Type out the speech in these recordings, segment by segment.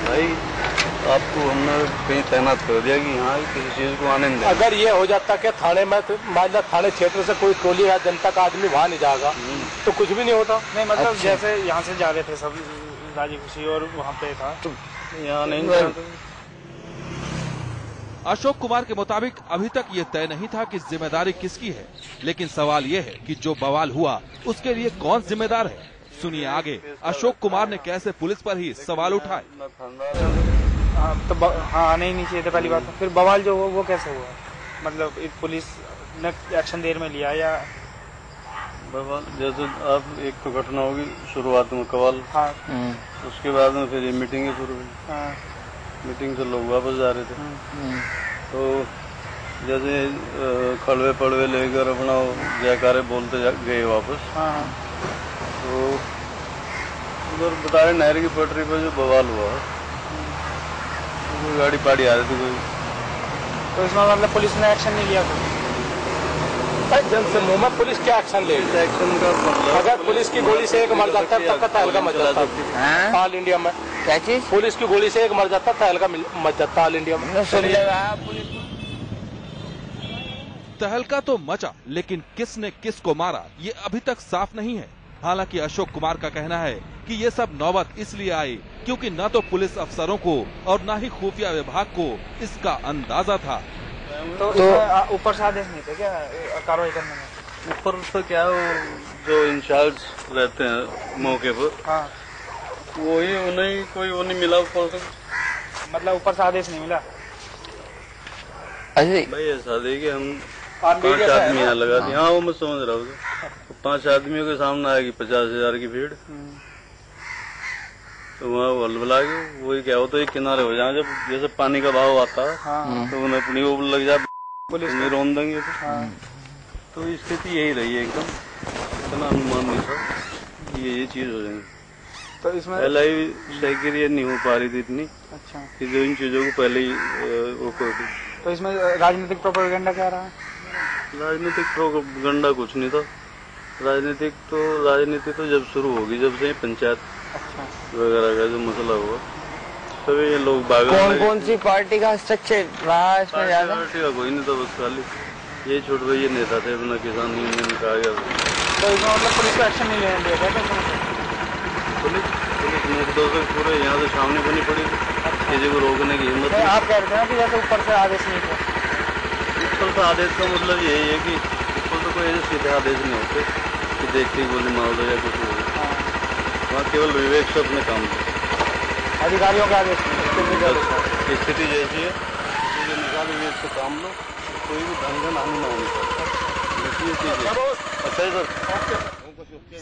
भाई आपको हमने कहीं तैनात कर दिया कि यहाँ किसी चीज को आने नहीं। अगर ये हो जाता कि थाने में मान लो थाने क्षेत्र से कोई टोली या जनता का आदमी वहाँ नहीं जाएगा तो कुछ भी नहीं होता। नहीं मतलब अच्छा। जैसे यहाँ से जा रहे थे सब राजी खुशी और वहाँ पे था तो यहाँ नहीं। अशोक कुमार के मुताबिक अभी तक ये तय नहीं था कि जिम्मेदारी किसकी है, लेकिन सवाल ये है कि जो बवाल हुआ उसके लिए कौन जिम्मेदार है। सुनिए आगे अशोक कुमार ने कैसे पुलिस पर ही सवाल उठाए। तो हाँ आने ही नहीं चाहिए था पहली बात। फिर बवाल जो हुआ वो कैसे हुआ, मतलब पुलिस ने एक्शन देर में लिया या बवाल? जैसे आप एक तो घटना होगी शुरुआत में कवाल, हाँ उसके बाद में फिर ये मीटिंग शुरू हुई। हाँ मीटिंग से लोग वापस जा रहे थे तो जैसे खड़वे पड़वे लेकर अपना जयकारे बोलते गए वापस। हाँ तो उधर बताए नहर की पटरी पर जो बवाल हुआ कोई गाड़ी पाड़ी आ रही थी कोई, तो इसमें मतलब पुलिस ने एक्शन नहीं लिया जन समूह में पुलिस क्या एक्शन ले? एक्शन का मतलब अगर पुलिस की गोली से एक मर जाता है तब का तहलका मच जाता है ऑल इंडिया में। क्या चीज? पुलिस की गोली से एक मर जाता तहलका मच जाता ऑल इंडिया में। तहलका तो मचा, लेकिन किसने किसको मारा ये अभी तक साफ नहीं है। हालांकि अशोक कुमार का कहना है कि ये सब नौबत इसलिए आई क्योंकि न तो पुलिस अफसरों को और न ही खुफिया विभाग को इसका अंदाजा था। तो ऊपर से आदेश नहीं थे क्या कार्रवाई करने में? ऊपर से क्या जो इंचार्ज रहते हैं मौके पर, हाँ वही उन्हें कोई वो नहीं मिला ऊपर से, मतलब ऊपर से आदेश नहीं मिला। भाई ऐसा दे कि हम 5 आदमी यहाँ लगा दिए। हाँ वो मैं समझ रहा हूँ। 5 आदमियों के सामने आएगी 50,000 की भीड़, तो वहाँ वलवला के वही क्या होता है किनारे हो जाए। जब जैसे पानी का भाव आता है हाँ। तो उन्हें अपनी वो लग जाए पुलिस में रोन देंगे तो स्थिति यही रही है एकदम। इतना अनुमान नहीं था ये चीज हो जाएगी। तो इसमें पहले सक्रिय नहीं हो पा रही थी इतनी। अच्छा कि जो इन चीजों को पहले ही वो कर दी। तो इसमें राजनीतिक प्रोपेगेंडा क्या रहा? राजनीतिक प्रोपेगेंडा कुछ नहीं था। राजनीति तो जब शुरू होगी जब से पंचायत वगैरह का जो मसला हुआ तभी ये लोग कौन सी पार्टी का हस्तक्षेप रहा इसमें ज्यादा? पार्टी का कोई नहीं था, बस खाली ये छोट भाई ये नेता थे अपना किसान यूनियन कहा गया। तो इसमें मतलब पुलिस को एक्शन नहीं लेने दिया था? पुलिस निर्दोषक पूरे यहाँ से सामने बनी पड़ी किसी को रोकने की हिम्मत। आप कह रहे थे ना कि जैसे ऊपर से आदेश नहीं था। ऊपर से आदेश का मतलब यही है कि ऊपर से कोई ऐसे सीधे आदेश नहीं होते कि देखते ही गोली मार दो या कुछ हो। वहाँ केवल विवेक से अपने काम करते, अधिकारियों का आदेश स्थिति जैसी है निकाल विवेक से काम लो, कोई भी ढंग हानि ना होनी चाहिए।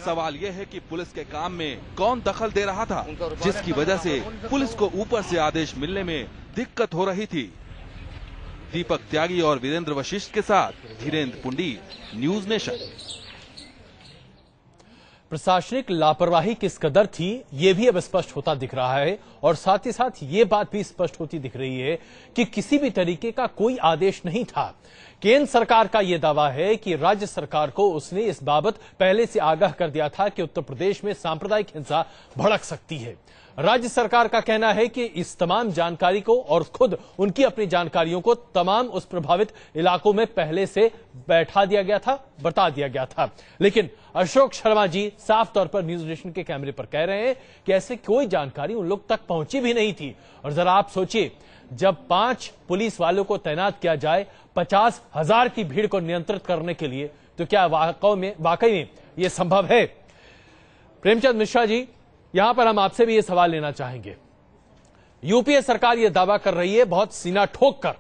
सवाल यह है कि पुलिस के काम में कौन दखल दे रहा था जिसकी वजह से पुलिस को ऊपर से आदेश मिलने में दिक्कत हो रही थी। दीपक त्यागी और वीरेंद्र वशिष्ठ के साथ धीरेन्द्र पुंडीर, न्यूज नेशन। प्रशासनिक लापरवाही किस कदर थी ये भी अब स्पष्ट होता दिख रहा है और साथ ही साथ ये बात भी स्पष्ट होती दिख रही है कि किसी भी तरीके का कोई आदेश नहीं था। केंद्र सरकार का यह दावा है कि राज्य सरकार को उसने इस बाबत पहले से आगाह कर दिया था कि उत्तर प्रदेश में सांप्रदायिक हिंसा भड़क सकती है। राज्य सरकार का कहना है कि इस तमाम जानकारी को और खुद उनकी अपनी जानकारियों को तमाम उस प्रभावित इलाकों में पहले से बैठा दिया गया था, बता दिया गया था। लेकिन अशोक शर्मा जी साफ तौर पर न्यूज नेशन के कैमरे पर कह रहे हैं कि ऐसे कोई जानकारी उन लोग तक पहुंची भी नहीं थी। और जरा आप सोचिए, जब 5 पुलिस वालों को तैनात किया जाए 50,000 की भीड़ को नियंत्रित करने के लिए, तो क्या वाकई में यह संभव है? प्रेमचंद मिश्रा जी, यहां पर हम आपसे भी यह सवाल लेना चाहेंगे। यूपीए सरकार यह दावा कर रही है बहुत सीना ठोक कर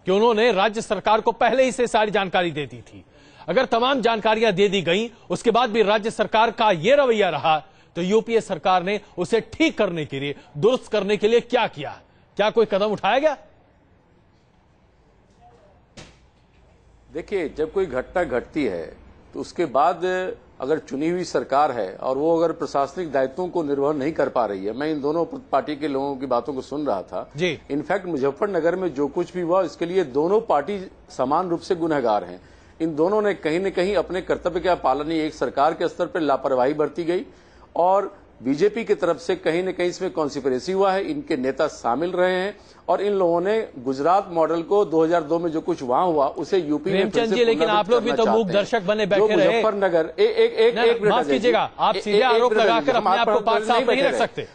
कि उन्होंने राज्य सरकार को पहले ही से सारी जानकारी दे दी थी। अगर तमाम जानकारियां दे दी गई उसके बाद भी राज्य सरकार का यह रवैया रहा तो यूपीए सरकार ने उसे ठीक करने के लिए, दुरुस्त करने के लिए क्या किया? क्या कोई कदम उठाया गया? देखिए, जब कोई घटना घटती है तो उसके बाद अगर चुनी हुई सरकार है और वो अगर प्रशासनिक दायित्वों को निर्वहन नहीं कर पा रही है, मैं इन दोनों पार्टी के लोगों की बातों को सुन रहा था जी। इनफैक्ट मुजफ्फरनगर में जो कुछ भी हुआ इसके लिए दोनों पार्टी समान रूप से गुनहगार हैं। इन दोनों ने कहीं न कहीं अपने कर्तव्य का पालन नहीं, एक सरकार के स्तर पर लापरवाही बरती गई और बीजेपी की तरफ से कहीं न कहीं इसमें कॉन्स्पिरेसी हुआ है, इनके नेता शामिल रहे हैं और इन लोगों ने गुजरात मॉडल को 2002 में जो कुछ वहां हुआ उसे यूपी में फिर से लेकिन आप लोग भी तो मूक दर्शक बने बैठे रहे। मुजफ्फरनगर एक माफ कीजिएगा, आप सीधे आरोप लगाकर अपने आप को पाक साफ नहीं रख सकते।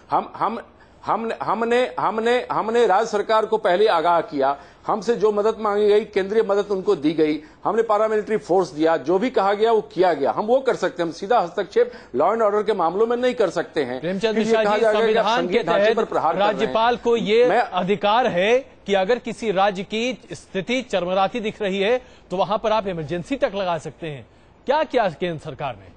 हमने राज्य सरकार को पहले आगाह किया, हमसे जो मदद मांगी गई केंद्रीय मदद उनको दी गई, हमने पैरामिलिट्री फोर्स दिया, जो भी कहा गया वो किया गया। हम वो कर सकते हैं, हम सीधा हस्तक्षेप लॉ एंड ऑर्डर के मामलों में नहीं कर सकते हैं। प्रेमचंद मिश्रा जी, संविधान के तहत राज्यपाल को ये अधिकार है कि अगर किसी राज्य की स्थिति चरमराती दिख रही है तो वहां पर आप इमरजेंसी तक लगा सकते हैं। क्या किया केंद्र सरकार ने?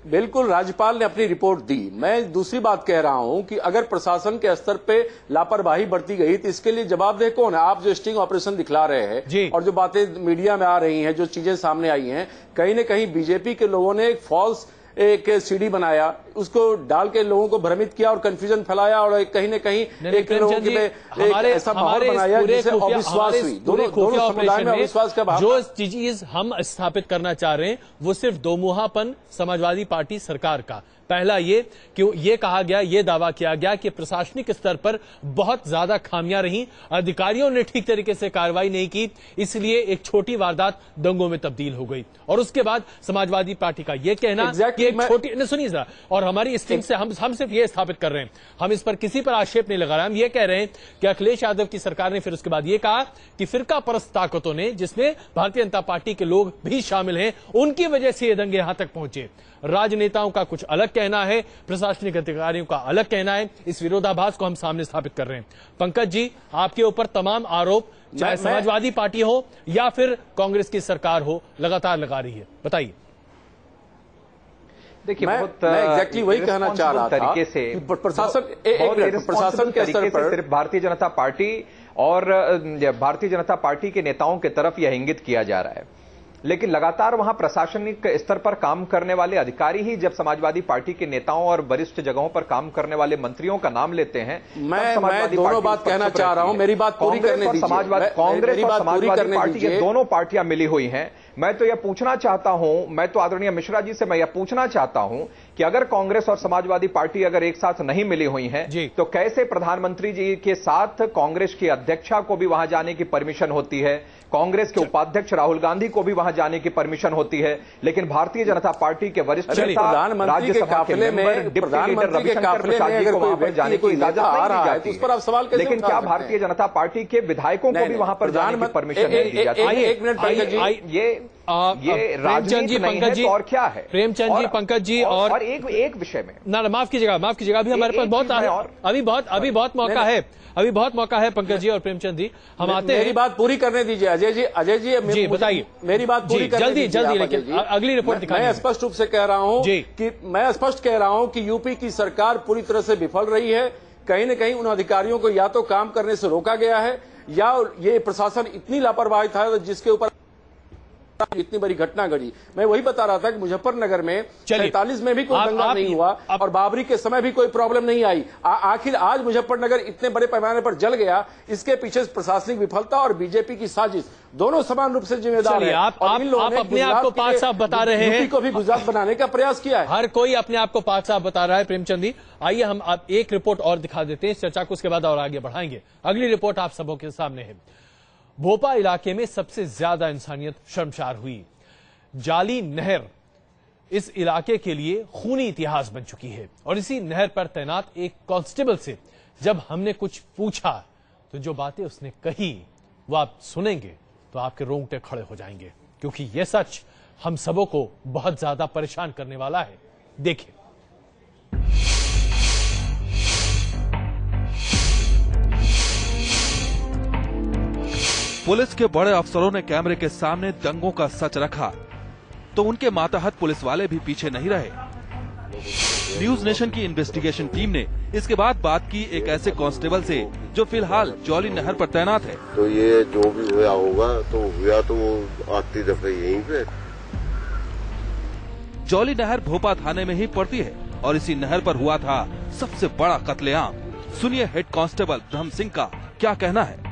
बिल्कुल राज्यपाल ने अपनी रिपोर्ट दी। मैं दूसरी बात कह रहा हूं कि अगर प्रशासन के स्तर पे लापरवाही बरती गई तो इसके लिए जवाबदेह कौन है? आप जो स्टिंग ऑपरेशन दिखला रहे हैं और जो बातें मीडिया में आ रही हैं, जो चीजें सामने आई हैं, कहीं न कहीं बीजेपी के लोगों ने एक फॉल्स एक सीडी बनाया, उसको डाल के लोगों को भ्रमित किया और कंफ्यूजन फैलाया और कहीं न कहीं एक लोगों के एक ऐसा माहौल बनाया जिससे अविश्वास हुई। दोनों समुदाय में अविश्वास का भाव। जो चीज हम स्थापित करना चाह रहे हैं वो सिर्फ दोमुहापन समाजवादी पार्टी सरकार का। पहला ये कि ये कहा गया, ये दावा किया गया कि प्रशासनिक स्तर पर बहुत ज्यादा खामियां रही, अधिकारियों ने ठीक तरीके से कार्रवाई नहीं की, इसलिए एक छोटी वारदात दंगों में तब्दील हो गई। और उसके बाद समाजवादी पार्टी का यह कहना कि एक छोटी, सुनिए जरा, और हमारी स्ट्रिंग से हम सिर्फ ये स्थापित कर रहे हैं, हम इस पर किसी पर आक्षेप नहीं लगा रहे, हम ये कह रहे हैं कि अखिलेश यादव की सरकार ने फिर उसके बाद ये कहा कि फिरका परस्त ताकतों ने, जिसमें भारतीय जनता पार्टी के लोग भी शामिल हैं, उनकी वजह से ये दंगे यहां तक पहुंचे। राजनेताओं का कुछ अलग कहना है, प्रशासनिक अधिकारियों का अलग कहना है। इस विरोधाभास को हम सामने स्थापित कर रहे हैं। पंकज जी, आपके ऊपर तमाम आरोप, चाहे समाजवादी पार्टी हो या फिर कांग्रेस की सरकार हो, लगातार लगा रही है, बताइए। देखिए, मैं एग्जैक्टली वही कहना चाह रहा था तरीके से प्रशासन के स्तर पर सिर्फ भारतीय जनता पार्टी और भारतीय जनता पार्टी के नेताओं की तरफ यह इंगित किया जा रहा है, लेकिन लगातार वहां प्रशासनिक स्तर पर काम करने वाले अधिकारी ही जब समाजवादी पार्टी के नेताओं और वरिष्ठ जगहों पर काम करने वाले मंत्रियों का नाम लेते हैं। मैं दोनों बात कहना चाह रहा हूं, मेरी बात पूरी करने दीजिए। कांग्रेस और समाजवादी पार्टी ये दोनों पार्टियां मिली हुई हैं। मैं तो यह पूछना चाहता हूं, मैं तो आदरणीय मिश्रा जी से मैं यह पूछना चाहता हूं कि अगर कांग्रेस और समाजवादी पार्टी अगर एक साथ नहीं मिली हुई हैं तो कैसे प्रधानमंत्री जी के साथ कांग्रेस की अध्यक्षा को भी वहां जाने की परमिशन होती है, कांग्रेस के उपाध्यक्ष राहुल गांधी को भी वहां जाने की परमिशन होती है, लेकिन भारतीय जनता पार्टी के वरिष्ठ नेता, राज्यसभा के member, deputy leader Ravishankar Prasad ji को वहां पर जाने की इजाजत नहीं दी जाती है। पर आप सवाल कैसे, लेकिन क्या भारतीय जनता पार्टी के विधायकों को भी वहां पर जाने की परमिशन नहीं दी जाती? एक मिनट, ये राजनीति नहीं है तो और क्या है? प्रेमचंद जी, पंकज जी, और एक विषय में ना, माफ कीजिएगा, अभी हमारे पास अभी बहुत मौका है, अभी बहुत मौका है पंकज जी और प्रेमचंद जी, हम आते हैं। मेरी बात पूरी करने दीजिए अजय जी बताइए, मेरी बात पूरी करने जल्दी, लेकिन अगली रिपोर्ट दिखाइए। मैं स्पष्ट रूप से कह रहा हूं कि यूपी की सरकार पूरी तरह से विफल रही है। कहीं न कहीं उन अधिकारियों को या तो काम करने से रोका गया है या ये प्रशासन इतनी लापरवाही था जिसके ऊपर इतनी बड़ी घटना घटी। मैं वही बता रहा था कि मुजफ्फरनगर में 47 में भी कोई दंगा नहीं हुआ और बाबरी के समय भी कोई प्रॉब्लम नहीं आई। आखिर आज मुजफ्फरनगर इतने बड़े पैमाने पर जल गया, इसके पीछे प्रशासनिक विफलता और बीजेपी की साजिश, दोनों समान रूप से जिम्मेदार हैं। आप अपने आप को पाक साफ बता रहे हैं, यूपी को भी गुजरात बनाने का प्रयास किया है। हर कोई अपने आप को पाक साफ बता रहा है। प्रेमचंद जी, आइए हम आप एक रिपोर्ट और दिखा देते हैं, इस चर्चा को उसके बाद और आगे बढ़ाएंगे। अगली रिपोर्ट आप सबों के सामने है। भोपा इलाके में सबसे ज्यादा इंसानियत शर्मसार हुई। जाली नहर इस इलाके के लिए खूनी इतिहास बन चुकी है और इसी नहर पर तैनात एक कांस्टेबल से जब हमने कुछ पूछा तो जो बातें उसने कही वो आप सुनेंगे तो आपके रोंगटे खड़े हो जाएंगे, क्योंकि यह सच हम सबों को बहुत ज्यादा परेशान करने वाला है। देखिए। पुलिस के बड़े अफसरों ने कैमरे के सामने दंगों का सच रखा तो उनके मातहत पुलिस वाले भी पीछे नहीं रहे। न्यूज नेशन की इन्वेस्टिगेशन टीम ने इसके बाद बात की एक ऐसे कांस्टेबल से जो फिलहाल जौली नहर पर तैनात है। तो ये जो भी हुआ होगा तो हुआ तो वो आती दफे यहीं पे। जौली नहर भोपा थाने में ही पड़ती है और इसी नहर पर हुआ था सबसे बड़ा कत्लेआम। सुनिए हेड कांस्टेबल ब्रह्म सिंह का क्या कहना है।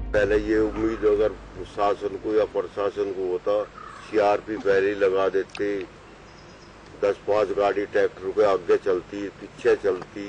पहले ये उम्मीद अगर शासन को या प्रशासन को होता, सीआरपी पहले लगा देते, 10-5 गाड़ी ट्रैक्टर के आगे चलती, पीछे चलती।